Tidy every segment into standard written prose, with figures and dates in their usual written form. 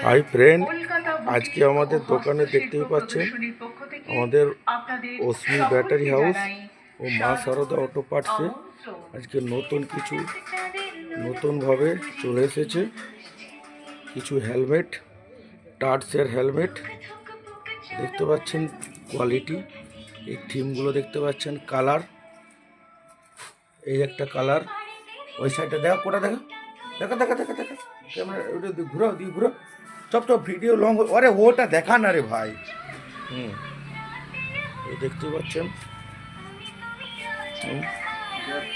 Hi friend, আজকে আমাদের দোকানে দেখতেই পাচ্ছেন আমাদের অশ্মি ব্যাটারি হাউস ও মা শারদা অটো পার্টসে আজকে নতুন কিছু নতুনভাবে চলে এসেছে। কিছু হেলমেট, টার্সের হেলমেট দেখতে পাচ্ছেন, কোয়ালিটি, এই থিমগুলো দেখতে পাচ্ছেন, কালার, এই একটা কালার, ওই সাইডে দেখা, কোটা দেখা দেখা দেখা দেখা দেখা ক্যামেরা ওটা ঘুরো, দিয়ে ঘুরো, চপ চপ ভিডিও লং, আরে ওটা দেখা না রে ভাই। এই দেখতে পাচ্ছেন,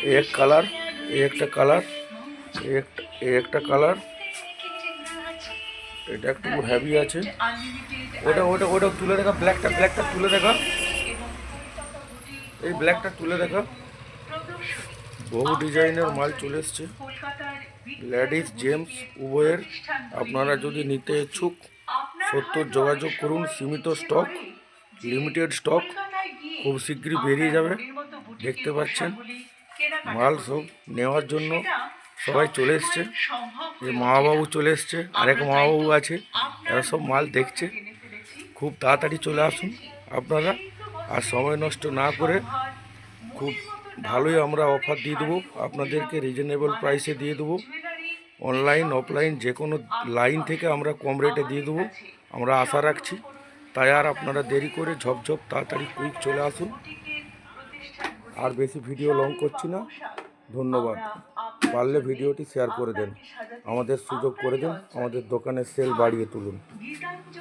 এই এক কালার, এই একটা কালার, এই একটা কালার, এটা একটু হেভি আছে। ওটা ওটা ওটা তুলে দেখা, ব্ল্যাকটা ব্ল্যাকটা তুলে দেখা, এই ব্ল্যাকটা তুলে দেখা। বহু ডিজাইনের মাল চলে এসছে, লেডিস জেন্টস উভয়ের। আপনারা যদি নিতে ইচ্ছুক সত্তর যোগাযোগ করুন। সীমিত স্টক, লিমিটেড স্টক, খুব শীঘ্রই বেরিয়ে যাবে। দেখতে পাচ্ছেন মাল সব নেওয়ার জন্য সবাই চলে এসছে। যে মামাবাবু চলে এসছে, আরেক মামাবাবু আছে, এরা সব মাল দেখছে। খুব তাড়াতাড়ি চলে আসুন আপনারা, আর সময় নষ্ট না করে খুব ভালোই আমরা অফার দিয়ে দেবো আপনাদেরকে, রিজনেবল প্রাইসে দিয়ে দেবো। অনলাইন অফলাইন যে কোনো লাইন থেকে আমরা কম রেটে দিয়ে দেবো, আমরা আশা রাখছি। তাই আর আপনারা দেরি করে ঝপঝপ তাড়াতাড়ি কুইক চলে আসুন। আর বেশি ভিডিও লং করছি না, ধন্যবাদ। পারলে ভিডিওটি শেয়ার করে দেন, আমাদের সুযোগ করে দেন, আমাদের দোকানের সেল বাড়িয়ে তুলুন।